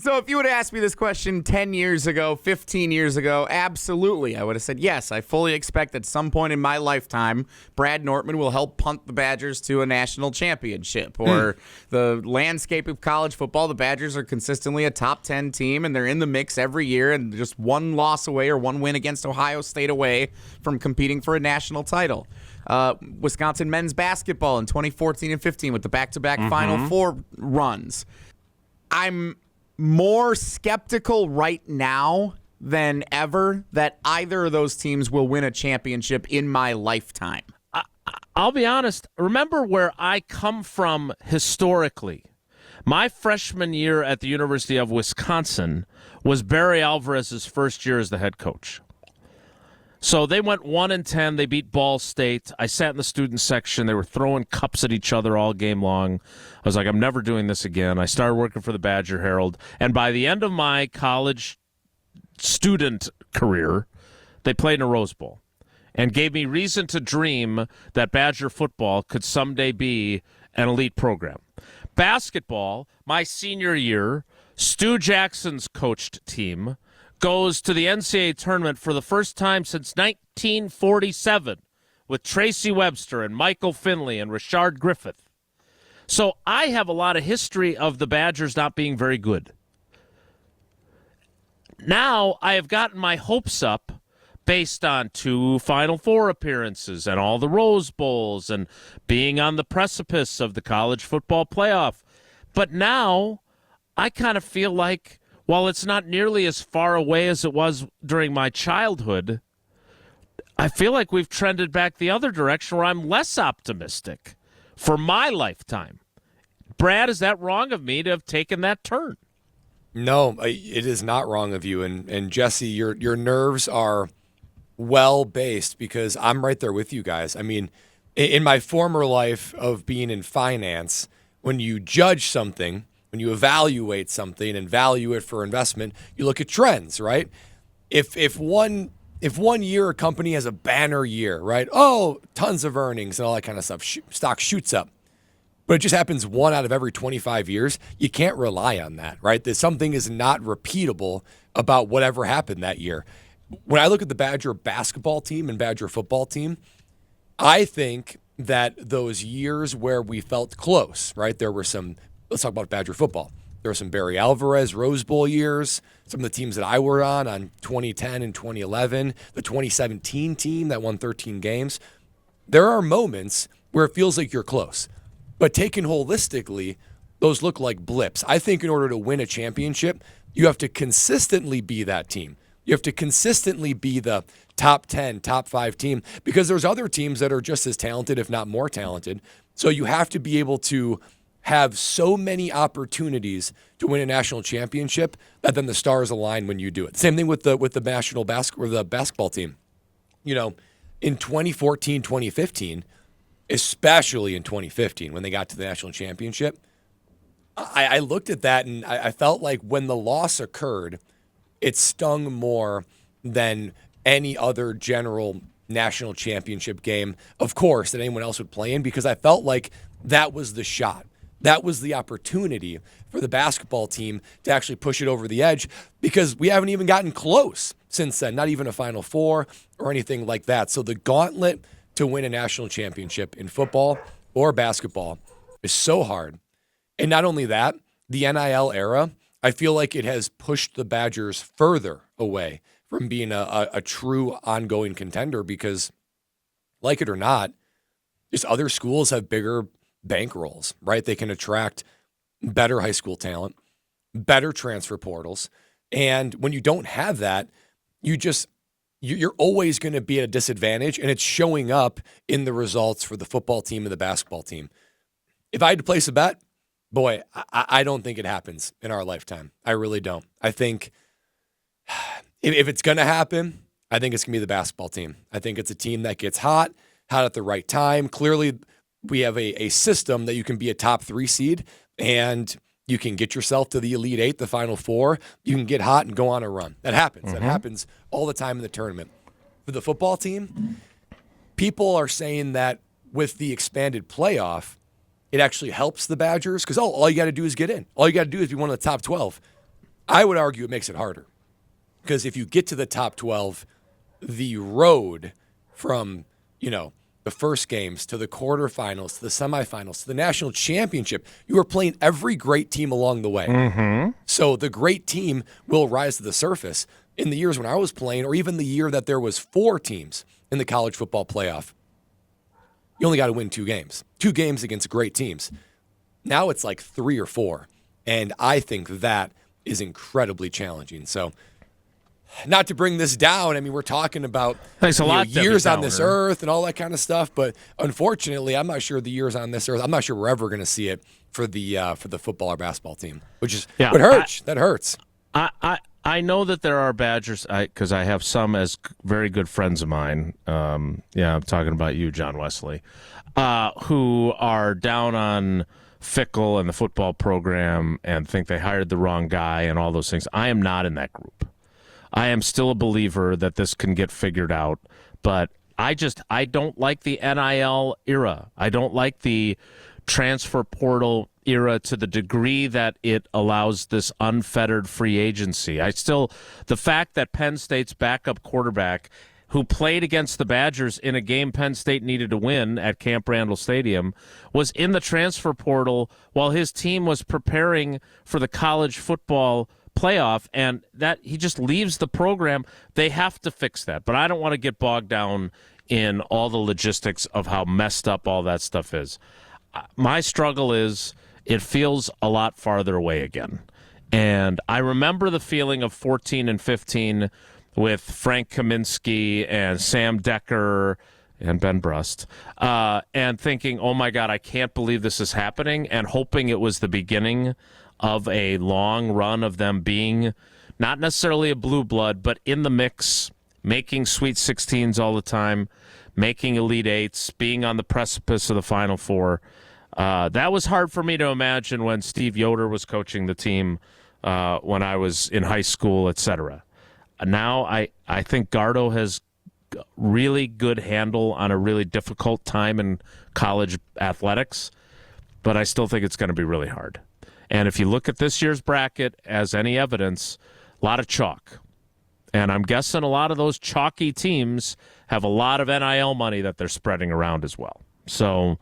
So if you would have asked me this question 10 years ago, 15 years ago, absolutely. I would have said, yes, I fully expect at some point in my lifetime, Brad Nortman will help punt the Badgers to a national championship. Or the landscape of college football, the Badgers are consistently a top 10 team, and they're in the mix every year, and just one loss away or one win against Ohio State away from competing for a national title. Wisconsin men's basketball in 2014 and 15 with the back-to-back Final Four runs. I'm more skeptical right now than ever that either of those teams will win a championship in my lifetime. I'll be honest. Remember where I come from historically. My freshman year at the University of Wisconsin was Barry Alvarez's first year as the head coach. So they went 1-10. They beat Ball State. I sat in the student section. They were throwing cups at each other all game long. I was like, I'm never doing this again. I started working for the Badger Herald. And by the end of my college student career, they played in a Rose Bowl and gave me reason to dream that Badger football could someday be an elite program. Basketball, my senior year, Stu Jackson's coached team goes to the NCAA tournament for the first time since 1947 with Tracy Webster and Michael Finley and Rashard Griffith. So I have a lot of history of the Badgers not being very good. Now I have gotten my hopes up based on 2 Final Four appearances and all the Rose Bowls and being on the precipice of the college football playoff. But now I kind of feel like, while it's not nearly as far away as it was during my childhood, I feel like we've trended back the other direction where I'm less optimistic for my lifetime. Brad, is that wrong of me to have taken that turn? No, it is not wrong of you. And Jesse, your nerves are well-based because I'm right there with you guys. I mean, in my former life of being in finance, when you judge something, when you evaluate something and value it for investment, you look at trends, right? If one year a company has a banner year, right? Oh, tons of earnings and all that kind of stuff. Stock shoots up. But it just happens 1 out of every 25 years. You can't rely on that, right? That something is not repeatable about whatever happened that year. When I look at the Badger basketball team and Badger football team, I think that those years where we felt close, right? There were some. Let's talk about Badger football. There were some Barry Alvarez Rose Bowl years, some of the teams that I were on 2010 and 2011, the 2017 team that won 13 games. There are moments where it feels like you're close. But taken holistically, those look like blips. I think in order to win a championship, you have to consistently be that team. You have to consistently be the top 10, top 5 team because there's other teams that are just as talented, if not more talented. So you have to be able to have so many opportunities to win a national championship that then the stars align when you do it. Same thing with the national basketball team. You know, in 2014, 2015, especially in 2015 when they got to the national championship, I looked at that and I felt like when the loss occurred, it stung more than any other general national championship game, of course, that anyone else would play in because I felt like that was the shot. That was the opportunity for the basketball team to actually push it over the edge because we haven't even gotten close since then, not even a Final Four or anything like that. So the gauntlet to win a national championship in football or basketball is so hard. And not only that, the NIL era, I feel like it has pushed the Badgers further away from being a true ongoing contender because, like it or not, just other schools have bigger bankrolls, right? They can attract better high school talent, better transfer portals. And when you don't have that, you're always going to be at a disadvantage, and it's showing up in the results for the football team and the basketball team. If I had to place a bet, boy, I don't think it happens in our lifetime. I really don't. I think if it's going to happen, I think it's going to be the basketball team. I think it's a team that gets hot at the right time. Clearly, we have a system that you can be a top 3 seed and you can get yourself to the Elite 8, the Final Four. You can get hot and go on a run. That happens. That happens all the time in the tournament. For the football team, people are saying that with the expanded playoff, it actually helps the Badgers because, all you got to do is get in. All you got to do is be one of the top 12. I would argue it makes it harder because if you get to the top 12, the road from, the first games to the quarterfinals, to the semifinals, to the national championship, you are playing every great team along the way. Mm-hmm. So the great team will rise to the surface. In the years when I was playing, or even the year that there was 4 teams in the college football playoff, you only got to win 2 games. 2 games against great teams. Now it's like 3 or 4. And I think that is incredibly challenging. So not to bring this down, I mean, we're talking about Thanks a lot, years Debbie on this Downer. earth and all that kind of stuff. But unfortunately, I'm not sure the years on this earth, I'm not sure we're ever going to see it for the football or basketball team, which is what hurts. That hurts. I know that there are Badgers, because I have some as very good friends of mine. I'm talking about you, John Wesley, who are down on Fickle and the football program and think they hired the wrong guy and all those things. I am not in that group. I am still a believer that this can get figured out, but I don't like the NIL era. I don't like the transfer portal era to the degree that it allows this unfettered free agency. The fact that Penn State's backup quarterback, who played against the Badgers in a game Penn State needed to win at Camp Randall Stadium, was in the transfer portal while his team was preparing for the college football playoff, and that he just leaves the program. They have to fix that, but I don't want to get bogged down in all the logistics of how messed up all that stuff is. My struggle is it feels a lot farther away again. And I remember the feeling of 14 and 15 with Frank Kaminsky and Sam Decker and Ben Brust, and thinking, oh my God, I can't believe this is happening, and hoping it was the beginning of a long run of them being not necessarily a blue blood, but in the mix, making Sweet 16s all the time, making Elite Eights, being on the precipice of the Final Four. That was hard for me to imagine when Steve Yoder was coaching the team when I was in high school, etc. Now I think Gardo has really good handle on a really difficult time in college athletics, but I still think it's going to be really hard. And if you look at this year's bracket as any evidence, a lot of chalk. And I'm guessing a lot of those chalky teams have a lot of NIL money that they're spreading around as well. So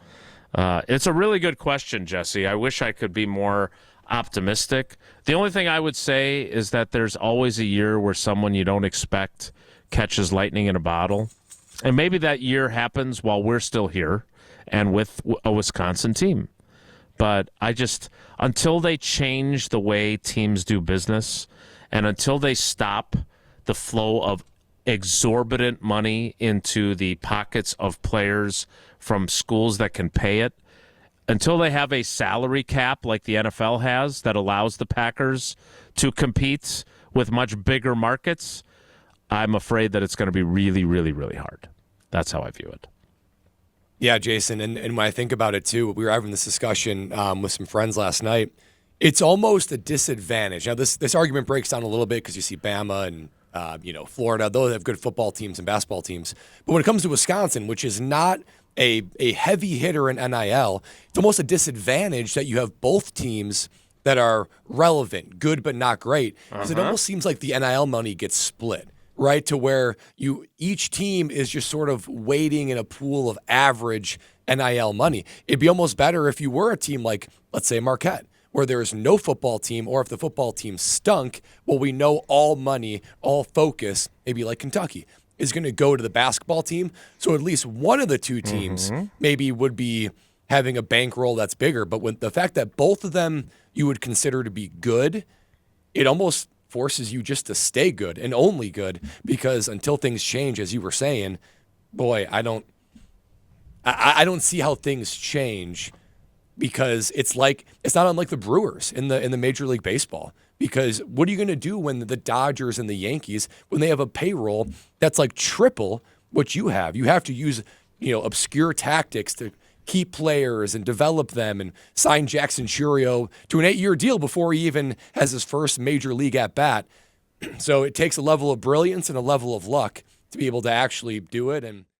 it's a really good question, Jesse. I wish I could be more optimistic. The only thing I would say is that there's always a year where someone you don't expect catches lightning in a bottle. And maybe that year happens while we're still here and with a Wisconsin team. But until they change the way teams do business and until they stop the flow of exorbitant money into the pockets of players from schools that can pay it, until they have a salary cap like the NFL has that allows the Packers to compete with much bigger markets, I'm afraid that it's going to be really, really, really hard. That's how I view it. Yeah, Jason, and when I think about it too, we were having this discussion with some friends last night. It's almost a disadvantage. Now, this argument breaks down a little bit because you see Bama and Florida; those have good football teams and basketball teams. But when it comes to Wisconsin, which is not a heavy hitter in NIL, it's almost a disadvantage that you have both teams that are relevant, good but not great. Because it almost seems like the NIL money gets split, right? To where each team is just sort of waiting in a pool of average NIL money. It'd be almost better if you were a team like, let's say, Marquette, where there is no football team, or if the football team stunk, well, we know all money, all focus, maybe like Kentucky, is going to go to the basketball team. So at least one of the two teams maybe would be having a bankroll that's bigger. But when the fact that both of them you would consider to be good, it almost forces you just to stay good and only good, because until things change, as you were saying, boy, I don't see how things change, because it's not unlike the Brewers in the Major League Baseball. Because what are you going to do when the Dodgers and the Yankees, when they have a payroll that's like triple what you have? You have to use obscure tactics to keep players and develop them, and sign Jackson Churio to an 8-year deal before he even has his first major league at bat. So it takes a level of brilliance and a level of luck to be able to actually do it. And